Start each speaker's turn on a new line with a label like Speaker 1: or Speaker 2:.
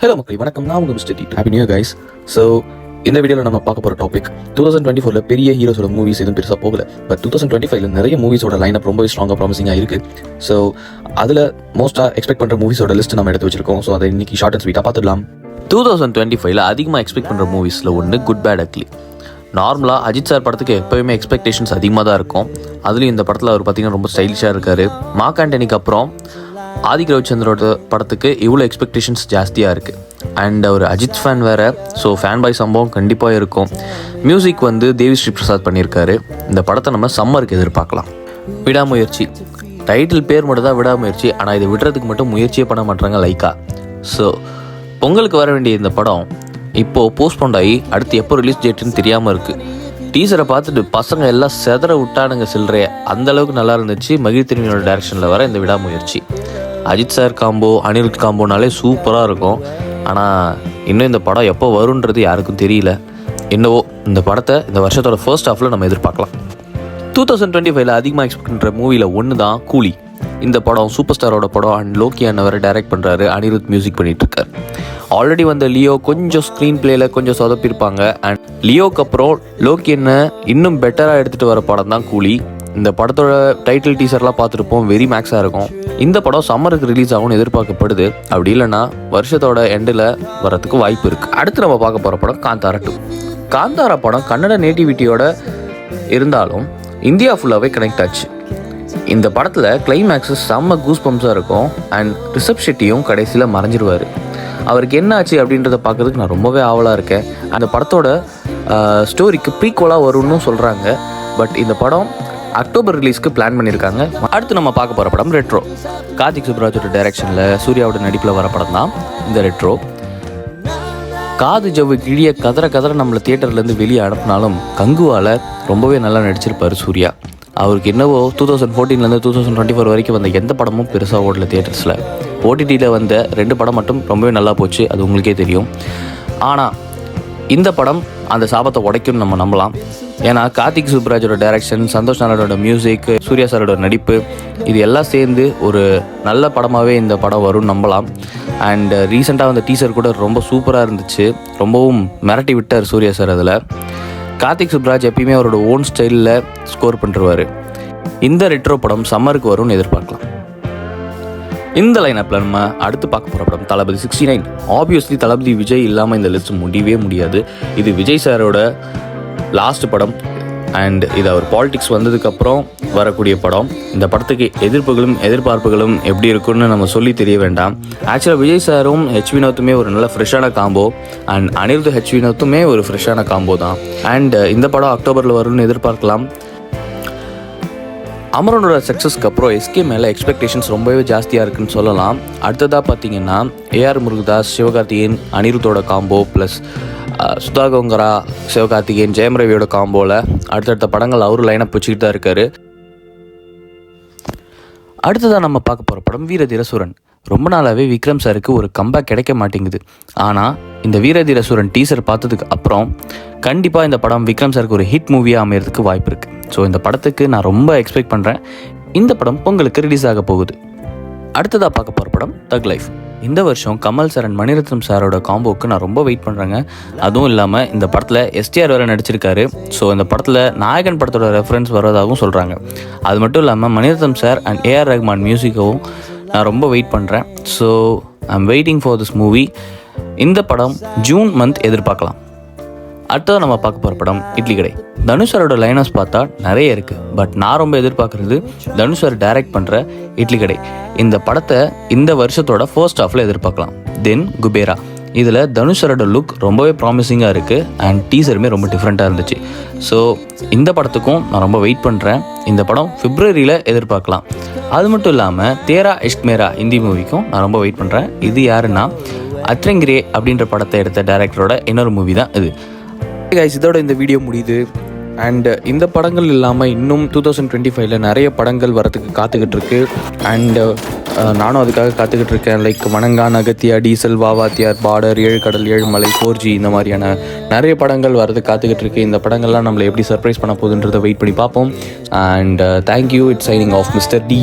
Speaker 1: Hello மக்கள் வணக்கம், நான் உங்கள் mister D. Happy new year guys. So இந்த வீடியோவில் நம்ம பார்க்க போகிற டாபிக் 2024 பெரிய ஹீரோஸோட மூவிஸ் எதுவும் பெருசாக போகல. பட் 2025 நிறைய மூவிஸோட லைனப் ரொம்பவே ஸ்ட்ராங்காக ப்ராமிசிங்காக இருக்குது. ஸோ அதில் மோஸ்ட்டாக எக்ஸ்பெக்ட் பண்ணுற மூவிஸோட லிஸ்ட் நம்ம எடுத்து வச்சிருக்கோம். ஸோ அதை இன்னைக்கு ஷார்ட் அண்ட் ஸ்வீட்டாக பார்த்துடலாம்.
Speaker 2: 2025 அதிகமாக எக்ஸ்பெக்ட் பண்ணுற மூவிஸில் ஒன்று குட் பேட் அக்லி. நார்மலாக அஜித் சார் படத்துக்கு எப்போயுமே எக்ஸ்பெக்டேஷன்ஸ் அதிகமாக தான் இருக்கும். அதுலேயும் இந்த படத்தில் அவர் பார்த்திங்கன்னா ரொம்ப ஸ்டைலிஷாக இருக்கார். மார்க் ஆண்டனிக்கு அப்புறம் ஆதிக் ரவிச்சந்திரோட படத்துக்கு இவ்வளோ எக்ஸ்பெக்டேஷன்ஸ் ஜாஸ்தியாக இருக்குது. அண்ட் அவர் அஜித் ஃபேன் வேறு, ஸோ ஃபேன் பாய் சம்பவம் கண்டிப்பாக இருக்கும். மியூசிக் தேவி ஸ்ரீ பிரசாத் பண்ணியிருக்காரு. இந்த படத்தை நம்ம சம்மருக்கு எதிர்பார்க்கலாம். விடாமுயற்சி டைட்டில் பேர் மட்டும் தான் விடாமுயற்சி, ஆனால் இதை விடுறதுக்கு மட்டும் முயற்சியே பண்ண மாட்டாங்க லைக்கா. ஸோ பொங்கலுக்கு வர வேண்டிய இந்த படம் இப்போது போஸ்ட்போண்ட் ஆகி அடுத்து எப்போ ரிலீஸ் டேட்டுன்னு தெரியாமல் இருக்குது. டீசரை பார்த்துட்டு பசங்க எல்லாம் செதற விட்டானுங்க சில்லறைய. அந்தளவுக்கு நல்லா இருந்துச்சு. மகிழ் திருவினோட டைரக்ஷனில் வர இந்த விடாமுயற்சி. அஜித் சார் காம்போ, அனிருத் காம்போனாலே சூப்பராக இருக்கும். ஆனால் இன்னும் இந்த படம் எப்போ வருன்றது யாருக்கும் தெரியல. என்னவோ இந்த படத்தை இந்த வருஷத்தோட ஃபர்ஸ்ட் ஹாஃபில் நம்ம எதிர்பார்க்கலாம். 2025 அதிகமாக எக்ஸ்பெக்ட் பண்ணுற மூவியில் ஒன்று தான் கூலி. இந்த படம் சூப்பர் ஸ்டாரோட படம். அண்ட் லோக்கி அண்ணவர் டைரக்ட் பண்ணுறாரு, அனிருத் மியூசிக் பண்ணிகிட்ருக்கார். ஆல்ரெடி லியோ கொஞ்சம் ஸ்க்ரீன் பிளேயில் கொஞ்சம் சொதப்பிருப்பாங்க. அண்ட் லியோக்கு அப்புறம் லோக்கி என்ன இன்னும் பெட்டராக எடுத்துகிட்டு வர படம் தான் கூலி. இந்த படத்தோட டைட்டில் டீசர்லாம் பார்த்துருப்போம், வெரி மேக்ஸாக இருக்கும். இந்த படம் சம்மருக்கு ரிலீஸ் ஆகும்னு எதிர்பார்க்கப்படுது. அப்படி இல்லைன்னா வருஷத்தோட எண்டில் வரத்துக்கு வாய்ப்பு இருக்குது. அடுத்து நம்ம பார்க்க போகிற படம் காந்தாரா 2. காந்தாரா படம் கன்னட நேட்டிவிட்டியோட இருந்தாலும் இந்தியா ஃபுல்லாகவே கனெக்ட் ஆச்சு. இந்த படத்தில் கிளைமேக்ஸஸ் செம்ம கூஸ் பம்ப்ஸாக இருக்கும். அண்ட் ரிஷப் ஷெட்டியும் கடைசியில் மறைஞ்சிருவார். அவருக்கு என்ன ஆச்சு அப்படின்றத பார்க்கறதுக்கு நான் ரொம்பவே ஆவலாக இருக்கேன். அந்த படத்தோட ஸ்டோரிக்கு ப்ரீக்வலாக வரும்னு சொல்கிறாங்க. பட் இந்த படம் அக்டோபர் ரிலீஸ்க்கு பிளான் பண்ணியிருக்காங்க. அடுத்து நம்ம பார்க்க போகிற படம் ரெட்ரோ. கார்த்திக் சுப்ராஜோட டைரக்ஷனில் சூர்யாவோட நடிப்பில் வர படம் தான் இந்த ரெட்ரோ. காது ஜவ்வு கிழிய கதற நம்மளை தியேட்டர்லேருந்து வெளியே அனுப்பினாலும் கங்குவால் ரொம்பவே நல்லா நடிச்சிருப்பார் சூர்யா. அவருக்கு என்னவோ 2014 2024 வரைக்கும் வந்த எந்த படமும் பெருசாக ஓடல தியேட்டர்ஸில். ஓடிடியில் வந்த 2 படம் மட்டும் ரொம்பவே நல்லா போச்சு, அது உங்களுக்கே தெரியும். ஆனால் இந்த படம் அந்த சாபத்தை உடைக்கும்னு நம்ம நம்பலாம். ஏன்னா கார்த்திக் சுப்ராஜோட டைரக்ஷன், சந்தோஷ் நாராயணோட மியூசிக், சூர்யா சாரோட நடிப்பு, இது எல்லாம் சேர்ந்து ஒரு நல்ல படமாகவே இந்த படம் வரும்னு நம்பலாம். அண்ட் ரீசெண்டாக வந்த டீசர் கூட ரொம்ப சூப்பராக இருந்துச்சு. ரொம்பவும் மிரட்டி விட்டார் சூர்யா சார். அதில் கார்த்திக் சுப்ராஜ் எப்பயுமே அவரோட ஓன் ஸ்டைலில் ஸ்கோர் பண்ணிருவார். இந்த ரெட்ரோ படம் சம்மருக்கு வரும்னு எதிர்பார்க்கலாம். இந்த லைனப்பில் நம்ம அடுத்து பார்க்க போகிற படம் தளபதி 69. ஆப்வியஸ்லி தளபதி விஜய் இல்லாமல் இந்த லிஸ்ட் முடியவே முடியாது. இது விஜய் சாரோட லாஸ்ட் படம். அண்ட் இது அவர் பாலிடிக்ஸ் வந்ததுக்கப்புறம் வரக்கூடிய படம். இந்த படத்துக்கு எதிர்பார்ப்புகளும் எப்படி இருக்குன்னு நம்ம சொல்லி தெரிய வேண்டாம். ஆக்சுவலாக விஜய் சாரும் ஹெச் வினோத்துமே ஒரு நல்ல ஃப்ரெஷ்ஷான காம்போ. அண்ட் அனிருத் ஹெச் வினோத்துமே ஒரு ஃப்ரெஷ்ஷான காம்போ தான். அண்ட் இந்த படம் அக்டோபரில் வரும்னு எதிர்பார்க்கலாம். அமரனோட சக்ஸஸ்க்கு அப்புறம் எஸ்கே மேலே எக்ஸ்பெக்டேஷன்ஸ் ரொம்பவே ஜாஸ்தியாக இருக்குன்னு சொல்லலாம். அடுத்ததாக பார்த்தீங்கன்னா ஏஆர் முருகதாஸ், சிவகார்த்திகேயன், அனிருத்தோட காம்போ ப்ளஸ் சுதா கோங்கரா, சிவகார்த்திகேயன், ஜெயம் ரவியோட காம்போவில் அடுத்தடுத்த படங்கள் அவரும் லைனப் வச்சுக்கிட்டு தான் இருக்காரு. அடுத்ததாக நம்ம பார்க்க போகிற படம் வீரதீரசூரன். ரொம்ப நாளாகவே விக்ரம் சாருக்கு ஒரு கம்பேக் கிடைக்க மாட்டேங்குது. ஆனால் இந்த வீரதீரசூரன் டீசர் பார்த்ததுக்கு அப்புறம் கண்டிப்பாக இந்த படம் விக்ரம் சாருக்கு ஒரு ஹிட் மூவியாக அமையறதுக்கு வாய்ப்பு இருக்குது. ஸோ இந்த படத்துக்கு நான் ரொம்ப எக்ஸ்பெக்ட் பண்ணுறேன். இந்த படம் பொங்கலுக்கு ரிலீஸ் ஆக போகுது. அடுத்ததாக பார்க்க போகிற படம் தக் லைஃப். இந்த வருஷம் கமல் சார் அண்ட் மணிரத்னம் சாரோட காம்போவுக்கு நான் ரொம்ப வெயிட் பண்ணுறேங்க. அதுவும் இல்லாமல் இந்த படத்தில் எஸ்டிஆர் வேறு நடிச்சிருக்காரு. ஸோ இந்த படத்தில் நாயகன் படத்தோட ரெஃபரன்ஸ் வர்றதாகவும் சொல்கிறாங்க. அது மட்டும் இல்லாமல் Mani Ratnam sir and AR Rahman மியூசிக்கவும் நான் ரொம்ப வெயிட் பண்ணுறேன். So I am waiting for this movie. இந்த படம் ஜூன் மந்த் எதிர்பார்க்கலாம். அடுத்தது நம்ம பார்க்க போகிற படம் இட்லி கடை. தனுஷ் சாரோட லைனஸ் பார்த்தா நிறைய இருக்குது. பட் நான் ரொம்ப எதிர்பார்க்குறது தனுஷ் சார் டைரக்ட் பண்ணுற இட்லி கடை. இந்த படத்தை இந்த வருஷத்தோட ஃபர்ஸ்ட் ஹாஃபில் எதிர்பார்க்கலாம். தென் குபேரா. இதில் தனுஷ் சாரோட லுக் ரொம்பவே ப்ராமிசிங்காக இருக்குது. அண்ட் டீசருமே ரொம்ப டிஃப்ரெண்ட்டாக இருந்துச்சு. ஸோ இந்த படத்துக்கும் நான் ரொம்ப வெயிட் பண்ணுறேன். இந்த படம் பிப்ரவரியில் எதிர்பார்க்கலாம். அது மட்டும் இல்லாமல் தேரா இஷ்க் மேரா ஹிந்தி மூவிக்கும் நான் ரொம்ப வெயிட் பண்ணுறேன். இது யாருன்னா அத்ரங்கிரே அப்படின்ற படத்தை எடுத்த டைரக்டரோட இன்னொரு மூவி தான் இது. கைஸ், இதோட இந்த வீடியோ முடியுது. அண்ட் இந்த படங்கள் இல்லாமல் இன்னும் 2025 நிறைய படங்கள் வரத்துக்கு காத்துக்கிட்டு இருக்கு. அண்ட் நானும் அதுக்காக காத்துக்கிட்டு இருக்கேன். Like Vanangaan, Agathiyaa, Diesel, Vaavaathiyaar, Border, 7 Kadal 7 மலை, 4G, இந்த மாதிரியான நிறைய படங்கள் வரதுக்கு காத்துக்கிட்டு இருக்கு. இந்த படங்கள்லாம் நம்மளை எப்படி சர்ப்ரைஸ் பண்ண போகுதுன்றதை வெயிட் பண்ணி பார்ப்போம். And thank you. It's signing off mister D.